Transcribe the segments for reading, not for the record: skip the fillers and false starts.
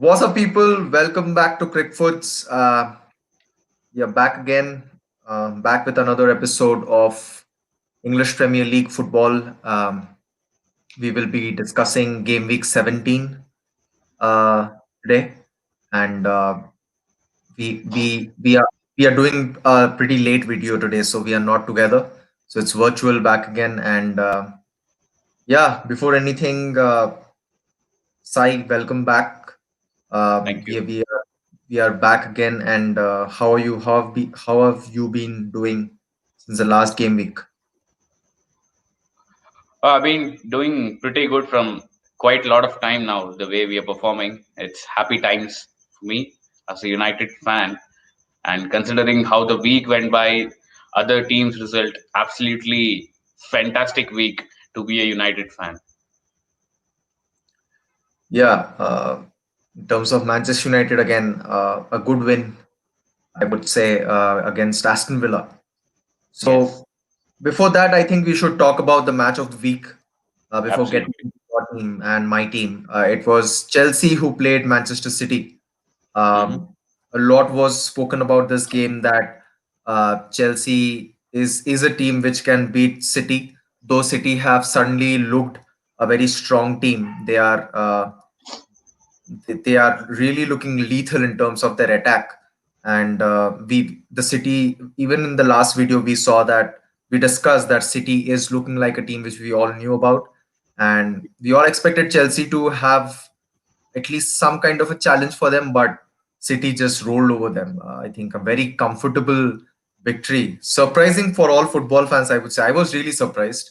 What's up, people? Welcome back to Cricfootz. We are back again, back with another episode of English Premier League football. We will be discussing game week 17 uh, today, and we are doing a pretty late video today, so we are not together. So it's virtual back again, and yeah. Before anything, Sai, welcome back. Thank We, you. we are we are back again, and how are you? How have you been doing since the last game week? I've been doing pretty good from quite a lot of time now. The way we are performing, it's happy times for me as a United fan. And considering how the week went by, other teams' result, absolutely fantastic week to be a United fan. Yeah, in terms of Manchester United again, a good win, I would say, against Aston Villa. Yes, So before that, I think we should talk about the match of the week before getting absolutely. to your team and my team. It was Chelsea who played Manchester City. Hmm. Um, a lot was spoken about this game that Chelsea is a team which can beat City. Though City have suddenly looked a very strong team, they are really looking lethal in terms of their attack. And we the City, even in the last video we saw that we discussed that City is looking like a team which we all knew about, and we all expected Chelsea to have at least some kind of a challenge for them, but City just rolled over them. I think a very comfortable victory, surprising for all football fans. I would say I was really surprised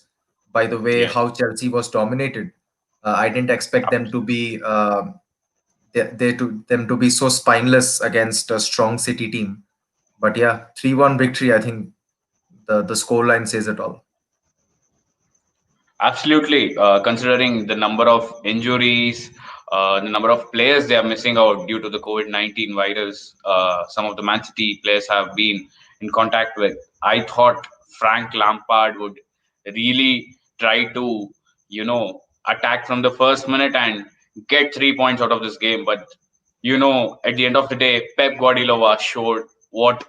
by the way Yes, how Chelsea was dominated. I didn't expect them to absolutely. be them to be so spineless against a strong City team. But yeah, 3-1 victory. I think the scoreline says it all. Absolutely. Considering the number of injuries, the number of players they are missing out due to the COVID-19 virus, some of the Man City players have been in contact with. I thought Frank Lampard would really try to, attack from the first minute and get 3 points out of this game. But, at the end of the day, Pep Guardiola showed what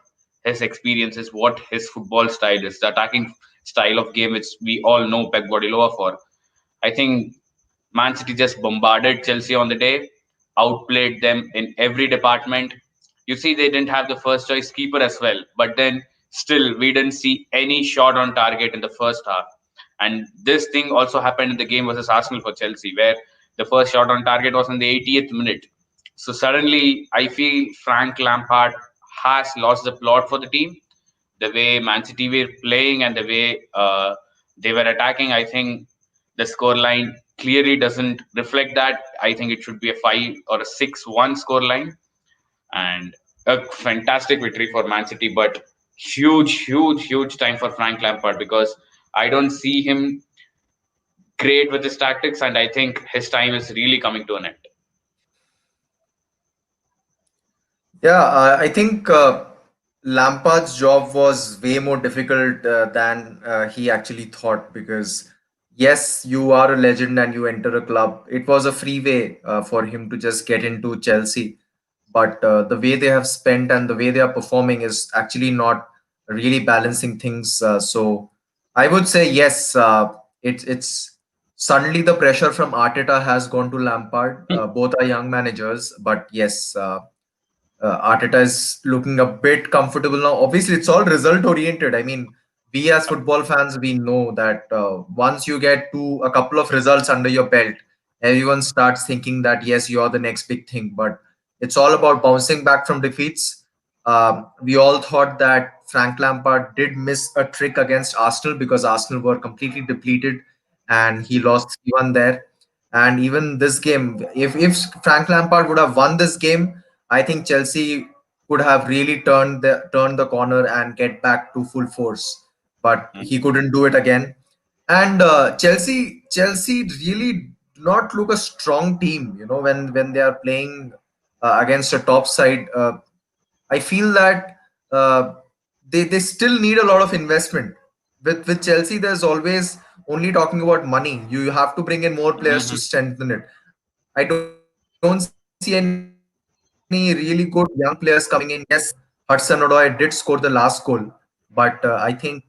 his experience is, what his football style is, the attacking style of game which we all know Pep Guardiola for. I think Man City just bombarded Chelsea on the day, outplayed them in every department. You see, they didn't have the first choice keeper as well, but then still we didn't see any shot on target in the first half. And this thing also happened in the game versus Arsenal for Chelsea, where the first shot on target was in the 80th minute. So suddenly, I feel Frank Lampard has lost the plot for the team. The way Man City were playing and the way they were attacking, I think the scoreline clearly doesn't reflect that. I think it should be a 5 or a 6-1 scoreline, and a fantastic victory for Man City, but huge, huge, huge time for Frank Lampard because I don't see him great with his tactics, and I think his time is really coming to an end. Yeah, I think Lampard's job was way more difficult than he actually thought because, yes, you are a legend and you enter a club. It was a free way for him to just get into Chelsea. But the way they have spent and the way they are performing is actually not really balancing things. So I would say, yes, it's suddenly the pressure from Arteta has gone to Lampard. Both are young managers, but yes. Arteta is looking a bit comfortable now. Obviously, it's all result oriented. I mean, we as football fans, we know that once you get to a couple of results under your belt, everyone starts thinking that yes, you're the next big thing. But it's all about bouncing back from defeats. We all thought that Frank Lampard did miss a trick against Arsenal because Arsenal were completely depleted and he lost 3-1 there. And even this game, if Frank Lampard would have won this game, I think Chelsea could have really turned the corner and get back to full force, but he couldn't do it again. And Chelsea really do not look a strong team. You know, when they are playing against a top side, I feel that they still need a lot of investment. With Chelsea, there's always only talking about money. You have to bring in more players to Mhm. strengthen it. I don't see I don't see any really good young players coming in. Yes, Hudson-Odoi did score the last goal, but I think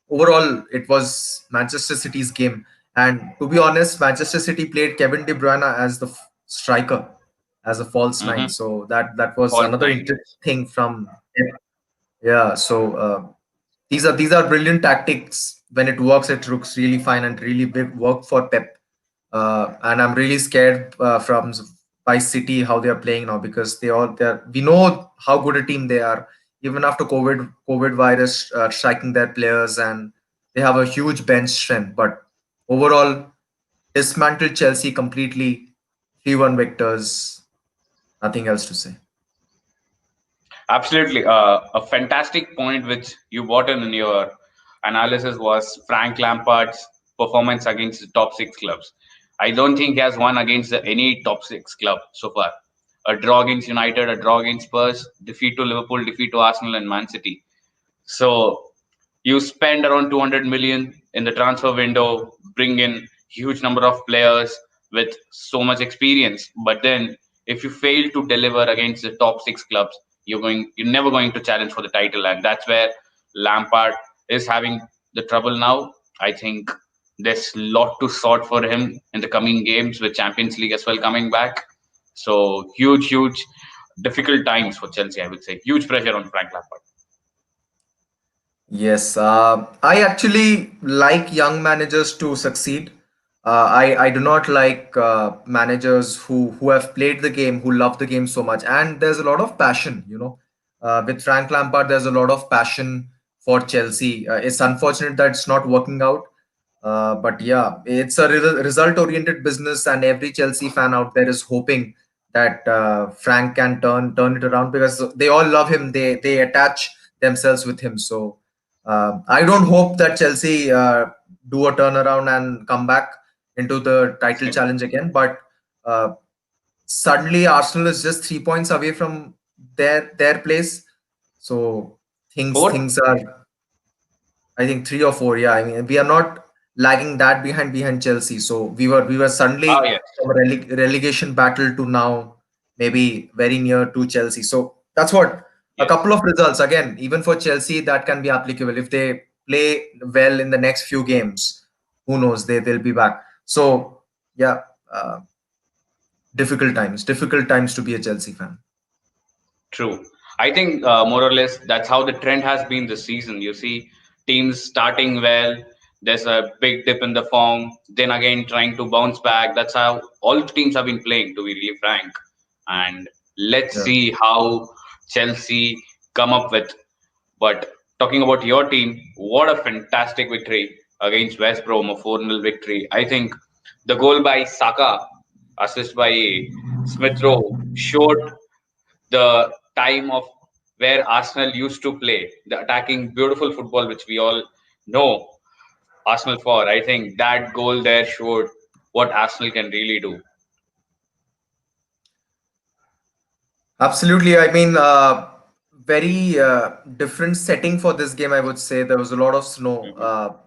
overall it was Manchester City's game. And to be honest, Manchester City played Kevin De Bruyne as the striker, as a false Mm-hmm. nine. So that was False another nine, interesting yes. thing from him. Yeah. So these are brilliant tactics. When it works, it looks really fine and really big work for Pep. And I'm really scared from by City how they are playing now, because they're we know how good a team they are, even after COVID virus striking their players, and they have a huge bench strength. But overall, dismantled Chelsea completely. 3-1 victors. Nothing else to say. Absolutely. A fantastic point which you brought in your analysis was Frank Lampard's performance against the top six clubs. I don't think he has won against any top six club so far. A draw against United, a draw against Spurs, defeat to Liverpool, defeat to Arsenal and Man City. So you spend around 200 million in the transfer window, bring in huge number of players with so much experience, but then if you fail to deliver against the top six clubs, you're never going to challenge for the title, and that's where Lampard is having the trouble now. I think there's a lot to sort for him in the coming games with Champions League as well coming back. So huge difficult times for Chelsea, I would say. Huge pressure on Frank Lampard. Yes, I actually like young managers to succeed. I do not like managers who have played the game, who love the game so much, and there's a lot of passion. With Frank Lampard, there's a lot of passion for Chelsea. It's unfortunate that it's not working out, but yeah, it's a result-oriented business, and every Chelsea fan out there is hoping that Frank can turn it around, because they all love him. They attach themselves with him. So I don't hope that Chelsea do a turnaround and come back into the title challenge again. But uh, suddenly Arsenal is just 3 points away from their place. So Fourth? things are, I think, 3 or 4. Yeah, I mean, we are not lagging that behind Chelsea. So we were Oh suddenly yes, from a relegation battle to now maybe very near to Chelsea. So that's what, a yes. couple of results again, even for Chelsea, that can be applicable if they play well in the next few games. Who knows? They'll be back. So yeah, uh, difficult times to be a Chelsea fan. True. I think more or less that's how the trend has been this season. You see teams starting well, there's a big dip in the form, then again trying to bounce back. That's how all the teams have been playing, to be really frank. And let's Yeah. see how Chelsea come up with. But talking about your team, what a fantastic victory against West Brom, a 4-0 victory. I think the goal by Saka, assist by Smith Rowe, showed the time of where Arsenal used to play, the attacking, beautiful football, which we all know Arsenal for. I think that goal there showed what Arsenal can really do. Absolutely. I mean, very different setting for this game, I would say. There was a lot of snow. Mhm.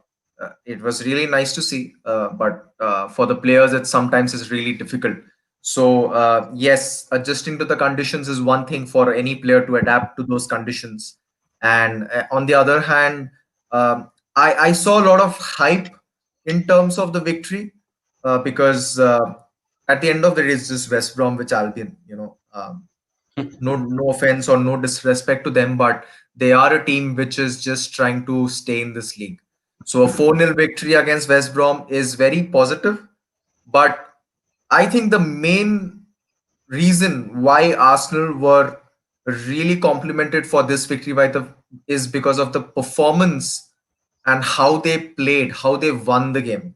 It was really nice to see, but for the players, it sometimes is really difficult. So, yes, adjusting to the conditions is one thing for any player to adapt to those conditions. And on the other hand, I saw a lot of hype in terms of the victory, because at the end of the day, it's just West Bromwich Albion, no offense or no disrespect to them, but they are a team which is just trying to stay in this league. So a 4-0 victory against West Brom is very positive, but I think the main reason why Arsenal were really complimented for this victory is because of the performance and how they played, how they won the game.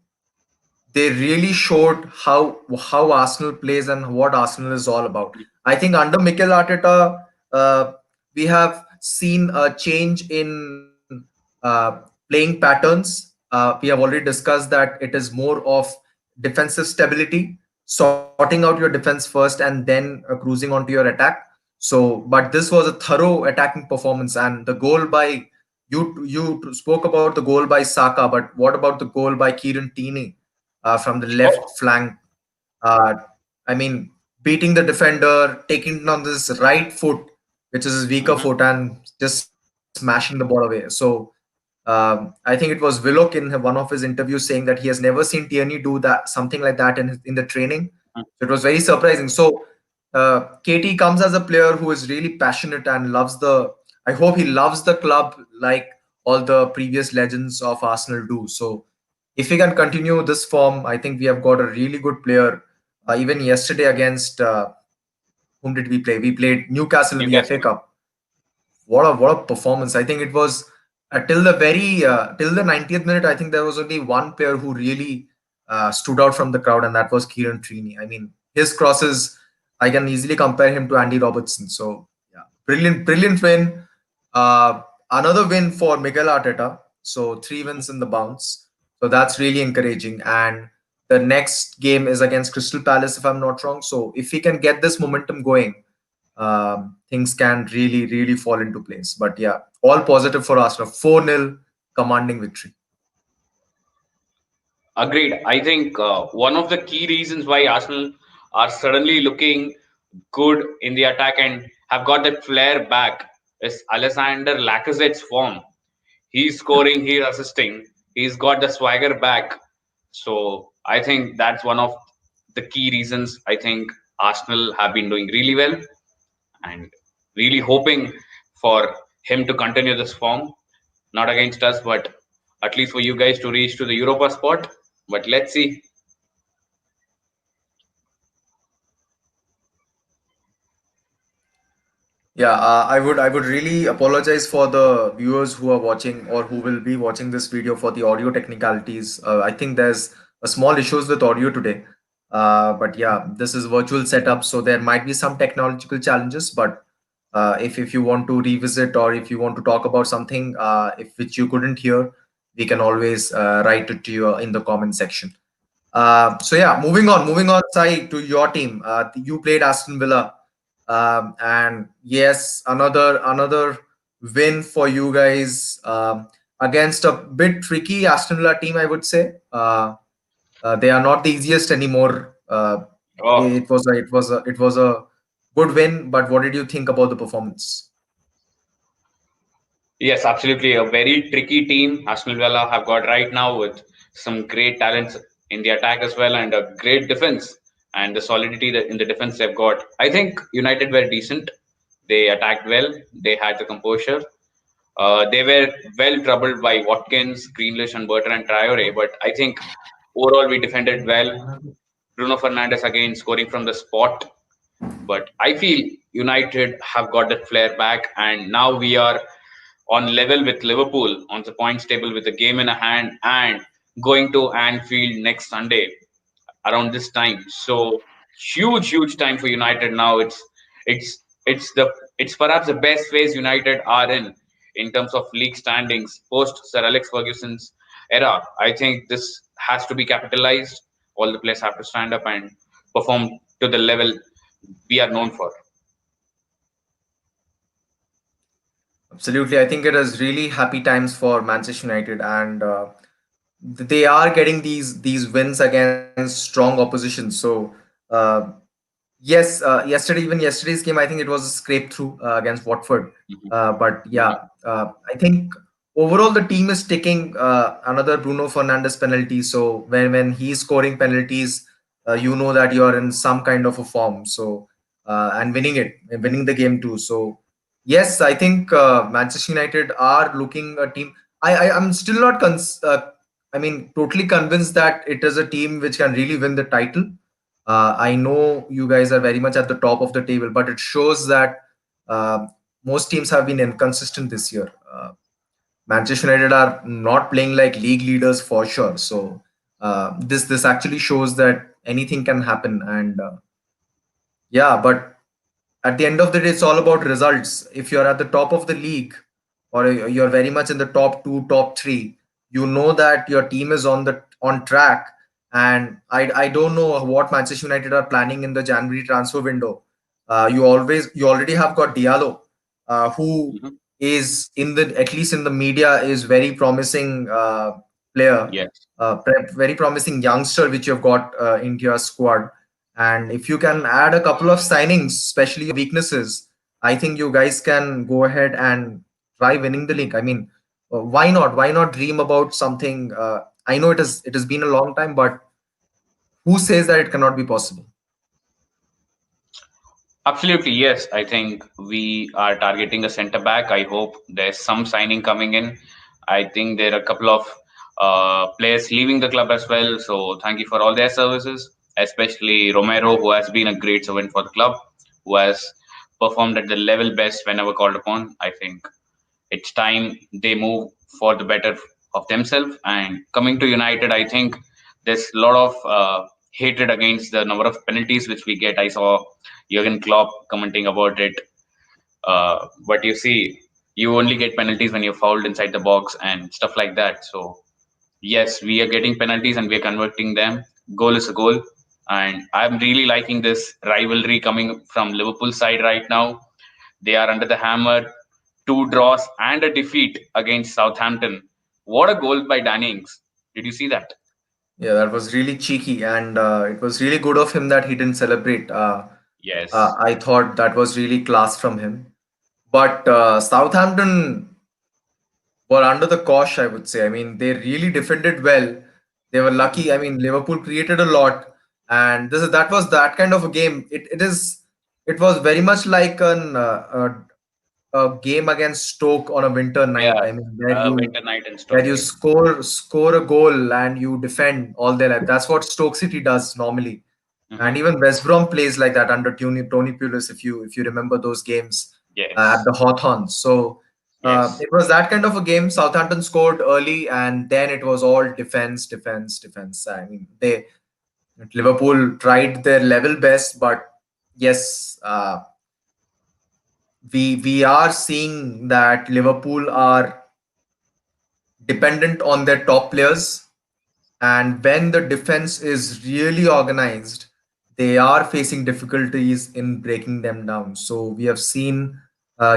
They really showed how Arsenal plays and what Arsenal is all about. I think under Mikel Arteta, we have seen a change in playing patterns. We have already discussed that it is more of defensive stability, sorting out your defense first, and then cruising onto your attack. So, but this was a thorough attacking performance, and the goal by you spoke about the goal by Saka, but what about the goal by Kieran Tierney from the left Oh, flank? Uh, I mean, beating the defender, taking it on this right foot, which is his weaker Hmm. foot, and just smashing the ball away. So I think it was Willock in one of his interviews saying that he has never seen Tierney do that something like that in the training. So it was very surprising. So KT comes as a player who is really passionate and loves the. I hope he loves the club like all the previous legends of Arsenal do. So if he can continue this form, I think we have got a really good player. Even yesterday against whom did we play? We played Newcastle in the FA Newcastle. Cup. What a performance! I think it was till the very till the 90th minute. I think there was only one player who really stood out from the crowd, and that was Kieran Treeney. I mean, his crosses, I can easily compare him to Andy Robertson. So yeah, brilliant win. Another win for Miguel Arteta. So three wins in the bounce. So that's really encouraging. And the next game is against Crystal Palace, if I'm not wrong. So if we can get this momentum going, things can really fall into place. But yeah, all positive for Arsenal. 4-0 commanding victory. Agreed. I think one of the key reasons why Arsenal are suddenly looking good in the attack and have got that flair back is Alexander Lacazette's form. He's scoring, he's assisting, he's got the swagger back. So I think that's one of the key reasons I think Arsenal have been doing really well and really hoping for him to continue this form. Not against us, but at least for you guys to reach to the Europa spot. But let's see. Yeah, I would really apologize for the viewers who are watching or who will be watching this video for the audio technicalities. I think there's a small issues with audio today. But yeah, this is virtual setup, so there might be some technological challenges. But if you want to revisit or if you want to talk about something if which you couldn't hear, we can always write it to you in the comment section. So yeah, moving on, Sai, to your team. You played Aston Villa, and yes, another win for you guys against a bit tricky Aston Villa team, I would say. They are not the easiest anymore. Oh, It was a good win, but what did you think about the performance? yes, absolutely. A very tricky team Aston Villa have got right now with some great talents in the attack as well and a great defense and the solidity that in the defense they've got. I think United were decent. They attacked well. They had the composure. They were well troubled by Watkins, Greenlish, and Bertrand Traore, but I think overall we defended well. Bruno Fernandes again scoring from the spot. But I feel United have got that flair back, and now we are on level with Liverpool on the points table with a game in a hand and going to Anfield next Sunday around this time. So huge time for United now. It's perhaps the best phase United are in terms of league standings post Sir Alex Ferguson's era. I think this has to be capitalized. All the players have to stand up and perform to the level we are known for. Absolutely, I think it is really happy times for Manchester United, and they are getting these wins against strong opposition. So uh, yes, even yesterday's game, I think it was a scrape through against Watford. Mhm. But Mhm. yeah, I think overall the team is taking another Bruno Fernandes penalty. So when he's scoring penalties, you know that you are in some kind of a form. So and winning the game too. So yes, I think Manchester United are looking a team. I'm still not I mean totally convinced that it is a team which can really win the title. I know you guys are very much at the top of the table, but it shows that uh, most teams have been inconsistent this year. Manchester United are not playing like league leaders for sure. So this actually shows that anything can happen. And yeah, but at the end of the day, it's all about results. If you're at the top of the league or you're very much in the top two, top three, you know that your team is on track. And I don't know what Manchester United are planning in the January transfer window. You already have got Diallo, who Mhm. is in the at least in the media is very promising player, Yes. very promising youngster which you've got into your squad. And if you can add a couple of signings, especially weaknesses, I think you guys can go ahead and try winning the league. I mean, why not? Why not dream about something? I know it has been a long time, but who says that it cannot be possible? Absolutely, yes. I think we are targeting a centre back. I hope there's some signing coming in. I think there are a couple of players leaving the club as well. So thank you for all their services, especially Romero, who has been a great servant for the club, who has performed at the level best whenever called upon. I think it's time they move for the better of themselves. And coming to United, I think there's a lot of hatred against the number of penalties which we get. I saw Jurgen Klopp commenting about it. But you see, you only get penalties when you're fouled inside the box and stuff like that. So yes, we are getting penalties and we are converting them. Goal is a goal. And I'm really liking this rivalry coming from Liverpool side right now. They are under the hammer, two draws and a defeat against Southampton. What a goal by Danny Ings. Did you see that? Yeah, that was really cheeky, and it was really good of him that he didn't celebrate. Yes. I thought that was really class from him. But Southampton were under the cosh, I would say. I mean, they really defended well. They were Mhm. lucky. I mean, Liverpool created a lot, and that was that kind of a game. It was very much like a game against Stoke on a winter night. Yeah. I mean, Winter night and where Stoke, you right? score a goal and you defend all their life. That's what Stoke City does normally. And Hmm. even West Brom plays like that under Tony Pulis, if you remember those games at Yes. the Hawthorns. So Yes. it was that kind of a game. Southampton scored early, and then it was all defense, defense, defense. I mean, they Liverpool tried their level best, but yes, we are seeing that Liverpool are dependent on their top players. And when the defense is really organized, they are facing difficulties in breaking them down. So we have seen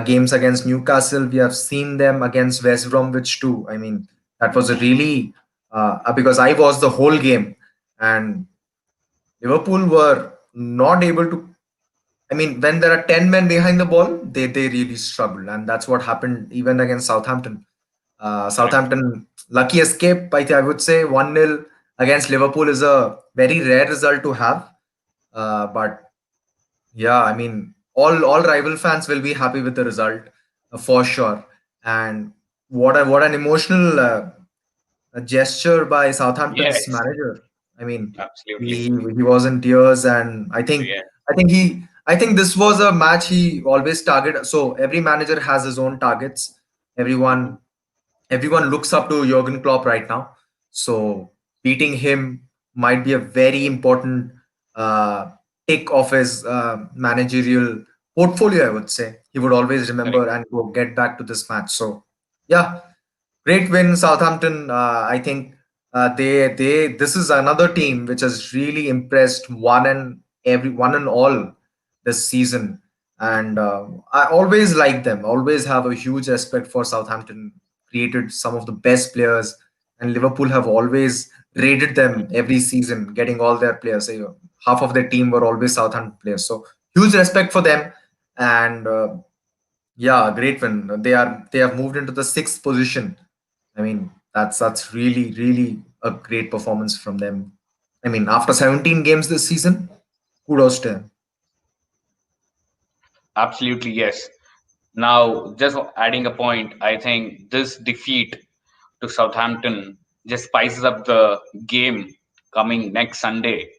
games against Newcastle. We have seen them against West Bromwich too. I mean, that was a really because I watched the whole game, and Liverpool were not able to. I mean, when there are 10 men behind the ball, they really struggle. And that's what happened even against Southampton. Correct. Southampton, lucky escape, I would say 1-0 against Liverpool is a very rare result to have. But yeah, I mean, all rival fans will be happy with the result for sure. And what an emotional a gesture by Southampton's Yes. manager. I mean, Absolutely. he was in tears, and Yeah. I think this was a match he always target. So every manager has his own targets. Hmm. Everyone looks up to Jurgen Klopp right now. So beating him might be a very important uh, tick of his managerial portfolio. I would say he would always Correct. remember and go get back to this match. So yeah, great win, Southampton. I think they this is another team which has really impressed one and all this season, and I always like them. Always have a huge respect for Southampton. Created some of the best players, and Liverpool have always raided them every season, getting all their players. Half of their team were always Southampton players, so huge respect for them. And yeah, great win. They have moved into the sixth position. I mean, that's really a great performance from them. I mean, after 17 games this season, kudos to them. Absolutely, yes. Now, just adding a point, I think this defeat to Southampton just spices up the game coming next Sunday.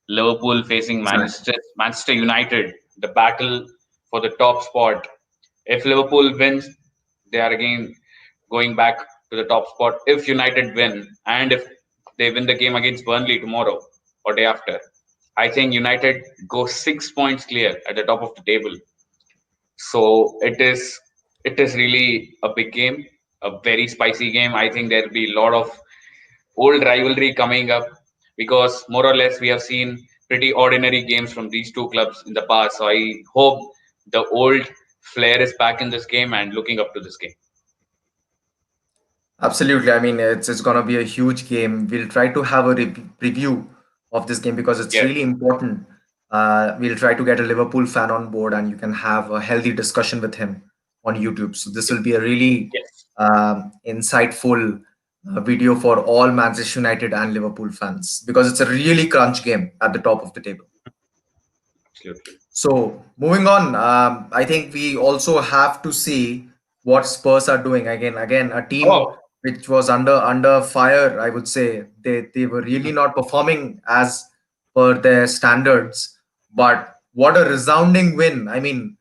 Liverpool facing Exactly. Manchester United, the battle for the top spot. If Liverpool wins, they are again going back to the top spot. If United win, and if they win the game against Burnley tomorrow or day after, I think United go 6 points clear at the top of the table. So it is really a big game, a very spicy game. I think there'll be a lot of old rivalry coming up because more or less we have seen pretty ordinary games from these two clubs in the past. So I hope the old flair is back in this game and looking up to this game. Absolutely. I mean, it's gonna be a huge game. We'll try to have a preview of this game because it's Yes, really important. We'll try to get a Liverpool fan on board, and you can have a healthy discussion with him on YouTube. So this will be a really Yes, insightful video for all Manchester United and Liverpool fans, because it's a really crunch game at the top of the table. absolutely. So moving on, I think we also have to see what Spurs are doing. Again, a team Oh, which was under fire. I would say they were really mhm. not performing as per their standards. But what a resounding win! I mean,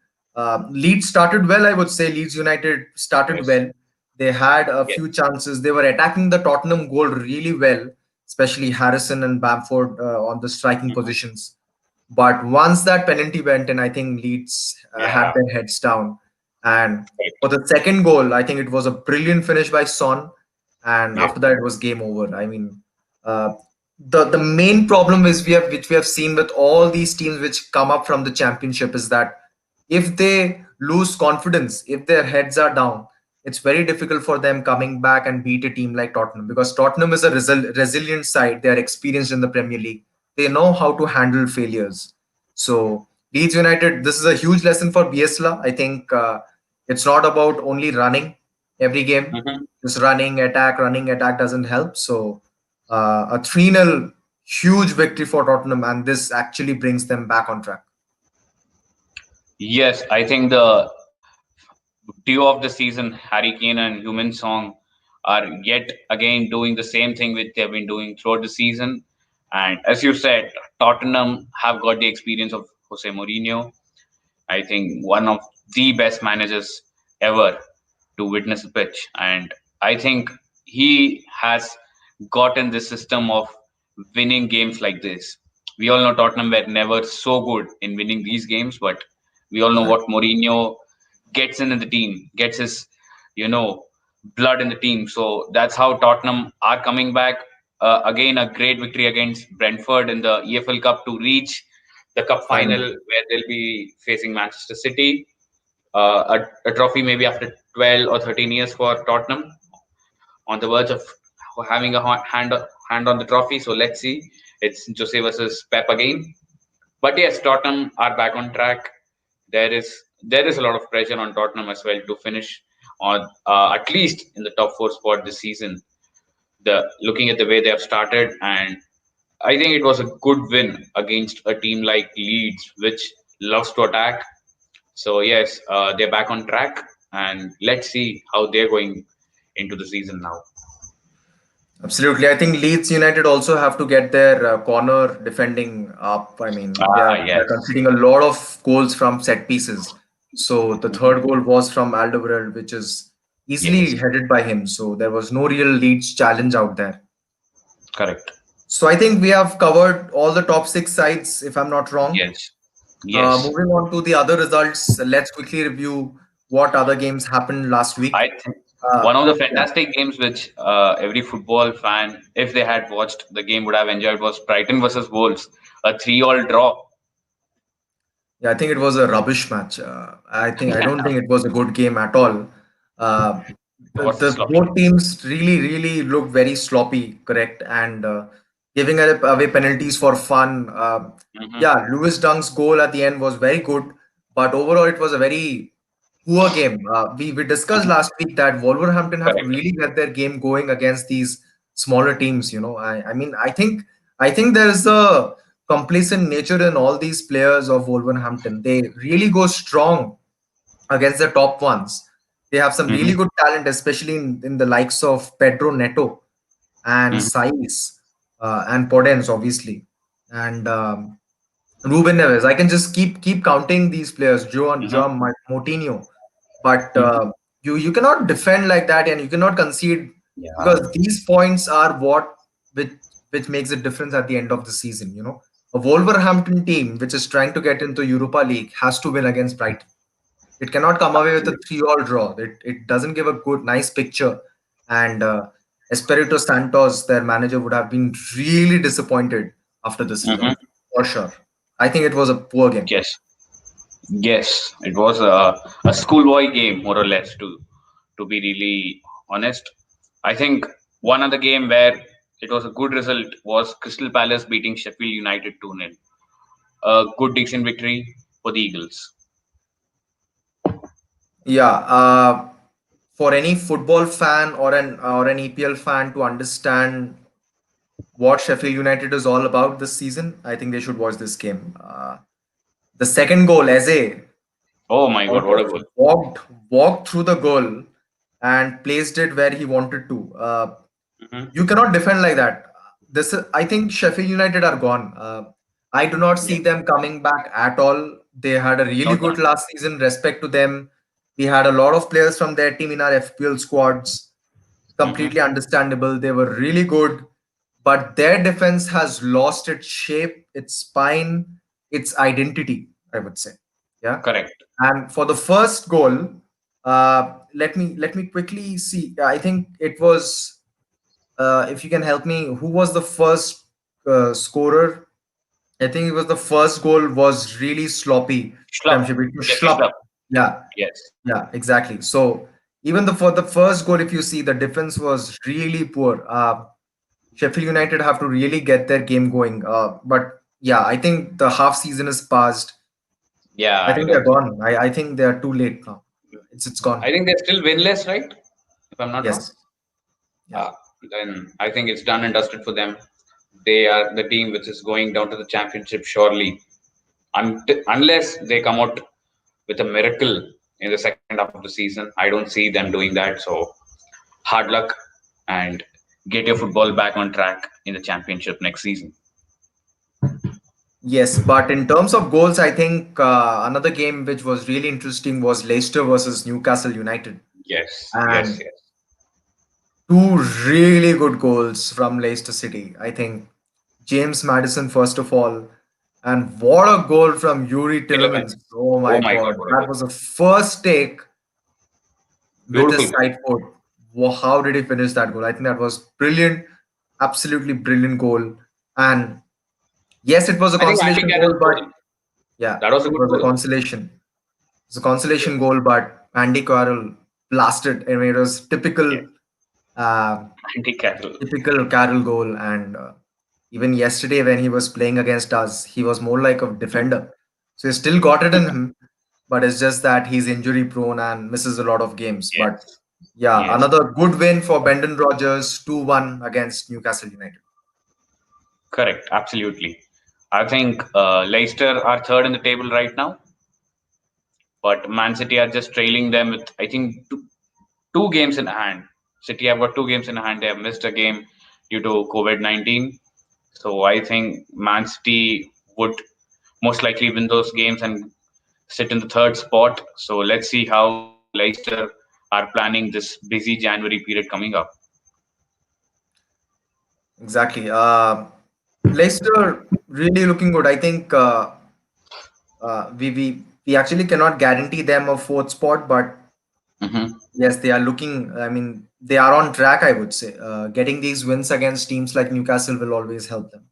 Leeds started well. I would say Leeds United started Yes, well. They had a yes. few chances. They were attacking the Tottenham goal really well, especially Harrison and Bamford on the striking Mhm. positions. But once that penalty went in, I think Leeds had Yeah, their heads down. And for correct. the second goal, I think it was a brilliant finish by Son. And Yes. after that, it was game over. I mean, uh, the main problem is which we have seen with all these teams which come up from the championship is that if they lose confidence, if their heads are down, it's very difficult for them coming back and beat a team like Tottenham, because Tottenham is a resilient side. They are experienced in the Premier League. They know how to handle failures. So Leeds United, this is a huge lesson for Bielsa. I think it's not about only running every game. Mhm. Just running attack doesn't help. So a 3-0 huge victory for Tottenham, and this actually brings them back on track. Yes, I think the duo of the season, Harry Kane and Human Song, are yet again doing the same thing which they've been doing throughout the season. And as you said, Tottenham have got the experience of Jose Mourinho. I think one of the best managers ever to witness a pitch. And I think he has gotten this system of winning games like this. We all know Tottenham were never so good in winning these games, but we all know what Mourinho gets in the team, gets his, you know, blood in the team. So that's how Tottenham are coming back. Again, a great victory against Brentford in the EFL Cup to reach the cup final Finally. where they'll be facing Manchester City. A trophy maybe after 12 or 13 years for Tottenham, on the verge of having a hand on the trophy. So let's see. It's Jose versus Pep again. But yes, Tottenham are back on track. There is a lot of pressure on Tottenham as well to finish on at least in the top four spot this season. The looking at the way they have started, and I think it was a good win against a team like Leeds, which loves to attack. So yes, they're back on track, and let's see how they're going into the season now. Absolutely. I think Leeds United also have to get their corner defending up. I mean, they're Yes, conceding a lot of goals from set pieces. So the hmm, third goal was from Alderweireld, which is easily yes, headed by him. So there was no real Leeds challenge out there. correct. So I think we have covered all the top six sides, if I'm not wrong. Yes, yes. Moving on to the other results, let's quickly review what other games happened last week. I think Uh, one of the yeah. fantastic games which every football fan, if they had watched the game, would have enjoyed was Brighton versus Wolves, a 3-all draw. Yeah, I think it was a rubbish match. I don't think it was a good game at all. Uh, Was the sloppy. both teams really looked very sloppy, correct, and giving away penalties for fun. Hmm. Yeah, Lewis Dunk's goal at the end was very good, but overall it was a very poor game. We discussed Hmm. last week that Wolverhampton have to Correct. really get their game going against these smaller teams. I mean, I think there is a complacent nature in all these players of Wolverhampton. They really go strong against the top ones. They have some really Hmm. good talent, especially in the likes of Pedro Neto and Hmm. Saiz and Podence, obviously, and Ruben Neves. I can just keep counting these players, Hmm. Joan Moutinho, but Hmm. you cannot defend like that, and you cannot concede, Yeah. because these points are what which which makes a difference at the end of the season. A Wolverhampton team which is trying to get into Europa League has to win against Brighton. It cannot come away with a Absolutely. 3-all draw. It doesn't give a good nice picture, and Espirito Santos, their manager, would have been really disappointed after this result, Hmm. for sure. I think it was a poor game. Yes. Yes. It was a schoolboy game, more or less, to be really honest. I think one other game where it was a good result was Crystal Palace beating Sheffield United 2-0. a good decent victory for the Eagles. Yeah, for any football fan or an EPL fan to understand what Sheffield United is all about this season, I think they should watch this game. The second goal, Eze, Oh my God, out what of a goal! walked through the goal and placed it where he wanted to. Hmm. You cannot defend like that. I think Sheffield United are gone. I do not see Yes, them coming back at all. They had a really no good chance. last season. Respect to them. We had a lot of players from their team in our FPL squads. Hmm. Completely understandable. They were really good, but their defense has lost its shape, its spine, its identity, I would say. Yeah. Correct. And for the first goal, let me quickly see. I think it was, if you can help me, who was the first scorer? I think it was the first goal was really sloppy from Schlupp, Jeffrey Schlupp. Schlupp. Yeah, Yes. yeah, exactly. So even for the first goal, if you see, the defense was really poor. Sheffield United have to really get their game going. But yeah, I think the half season is past. Yeah, I I think they're don't think. gone. I think they are too late now. It's I gone. think they're still winless, right? If I'm not wrong. Yes. Yeah. Ah, then I think it's done and dusted for them. They are the team which is going down to the championship surely, unless they come out with a miracle in the second half of the season. I don't see them doing that. So hard luck and get your football back on track in the championship next season. Yes, but in terms of goals, I think another game which was really interesting was Leicester versus Newcastle United, Yes, yes, and yes. two really good goals from Leicester City. I think James Madison first of all, and what a goal from Yuri Tillemans! Elements. Oh Oh my my God, God, what a that goal! was a first take with a Beautiful goal. side foot. How did he finish that goal? I think that was brilliant, absolutely brilliant goal. And yes, it was a I think Andy consolation Carroll's goal, but goal. yeah, That was a it good was a goal. consolation. It's a consolation Yes, goal, but Andy Carroll blasted. I mean, it was yes. uh, Andy Carroll. typical Carroll goal. And even yesterday, when he was playing against us, he was more like a defender. So he still got it in him, but it's just that he's injury prone and misses a lot of games. But Yes, yeah, yes. another good win for Brendan Rodgers, 2-1 against Newcastle United. Correct. Absolutely. I think Leicester are third in the table right now, but Man City are just trailing them with, I think, two games in hand. City have got two games in hand. They have missed a game due to COVID-19. So I think Man City would most likely win those games and sit in the third spot. So let's see how Leicester are planning this busy January period coming up. Exactly. Leicester really looking good. I think we actually cannot guarantee them a fourth spot, but Hmm. yes, they are looking. I mean, they are on track. I would say getting these wins against teams like Newcastle will always help them.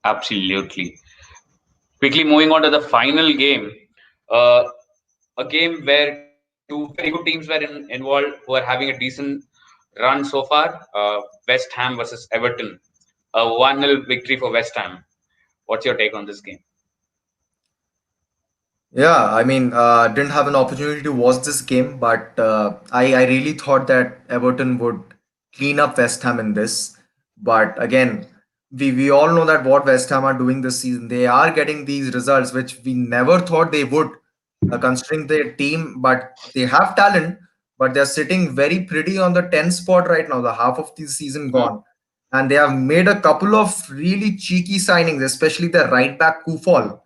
Absolutely. Quickly moving on to the final game, uh, a game where two very good teams were involved who are having a decent run so far. West Ham versus Everton, a 1-0 victory for West Ham. What's your take on this game? Yeah, I mean, didn't have an opportunity to watch this game, but I really thought that Everton would clean up West Ham in this. But again, we all know that what West Ham are doing this season, they are getting these results which we never thought they would, considering their team. But they have talent, but they're sitting very pretty on the 10th spot right now. The half of the season Mhm. gone, and they have made a couple of really cheeky signings, especially the right back Kufal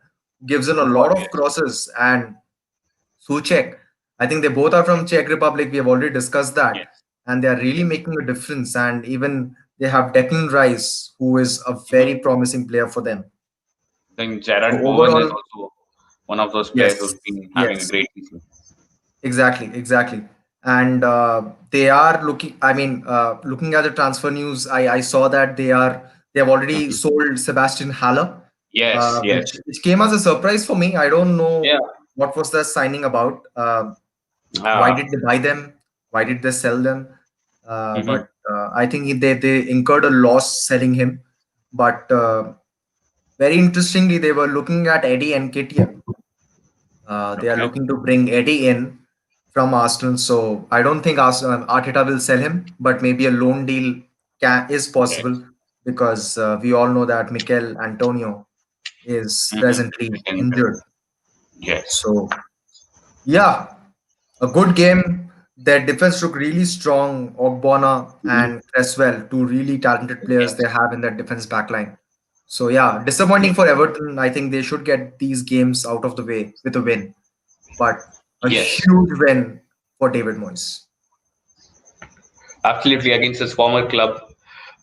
gives in a Kufal, lot of yes. crosses, and Suchek. I think they both are from Czech Republic. We have already discussed that, Yes. and they are really Yes. making a difference. And even they have Declan Rice, who is a very Mhm. promising player for them. I think So Jared Bowen is overall, also one of those players yes, who's been having a yes, great season. exactly, exactly. And they are looking. I mean, looking at the transfer news, I saw that they have already Mhm. sold Sebastian Haller, Yes, which yes. came as a surprise for me. I don't Yeah. know what was the signing about. Why Uh, did they buy them? Why did they sell them? mhm. But I think they incurred a loss selling him. But Very interestingly, they were looking at Eddie Nketiah. They are Okay. looking to bring Eddie in from Arsenal. So I don't think Arteta will sell him, but maybe a loan deal is Yes. possible because we all know that Mikel Antonio is presently Mm-hmm. injured. Yes. So yeah, a good game. Their defense looked really strong. Ogbonna Mhm. and Cresswell, two really talented players they Yes. have in that defense backline. So yeah, disappointing for Everton. I think they should get these games out of the way with a win, but a Yes. huge win for David Moyes. Absolutely, against his former club,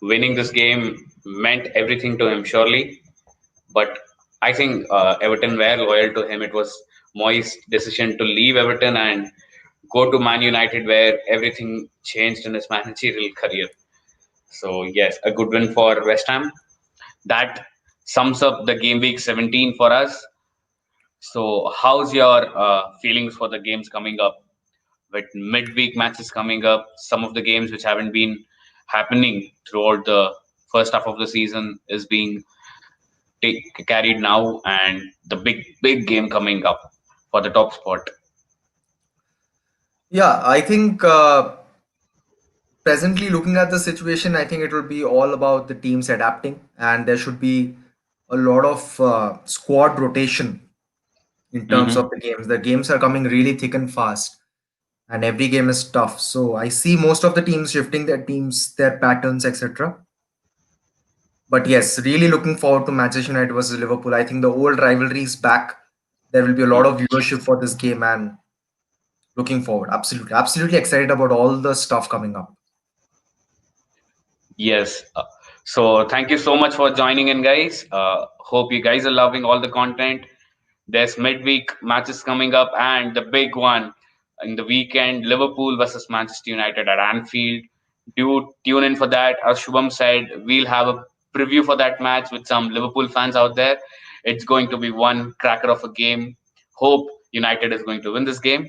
winning this game meant everything to him, surely. But I think Everton were loyal to him. It was Moyes' decision to leave Everton and go to Man United, where everything changed in his managerial career. So yes, a good win for West Ham. That sums up the game week 17 for us. So how's your feelings for the games coming up? With midweek matches coming up, some of the games which haven't been happening throughout the first half of the season is being carried now, and the big game coming up for the top spot. Yeah, I think presently looking at the situation, I think it will be all about the teams adapting, and there should be a lot of squad rotation in terms of Hmm. the games. The games are coming really thick and fast, and every game is tough. So I see most of the teams shifting their teams, their patterns, etc. But yes, really looking forward to Manchester United versus Liverpool. I think the old rivalry is back. There will be a lot of viewership for this game, and looking forward. Absolutely, absolutely excited about all the stuff coming up. Yes. So thank you so much for joining in, guys. Hope you guys are loving all the content. There's midweek matches coming up, and the big one in the weekend: Liverpool versus Manchester United at Anfield. Do tune in for that. As Shubham said, we'll have a preview for that match with some Liverpool fans out there. It's going to be one cracker of a game. Hope United is going to win this game.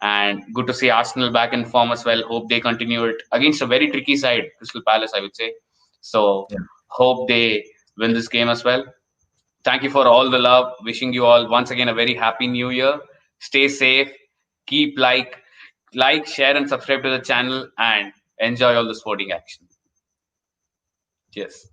And good to see Arsenal back in form as well. Hope they continue it against a very tricky side, Crystal Palace, I would say. So Yeah. hope they win this game as well. Thank you for all the love. Wishing you all once again a very happy new year. Stay safe. Keep share, and subscribe to the channel, and enjoy all the sporting action. Cheers.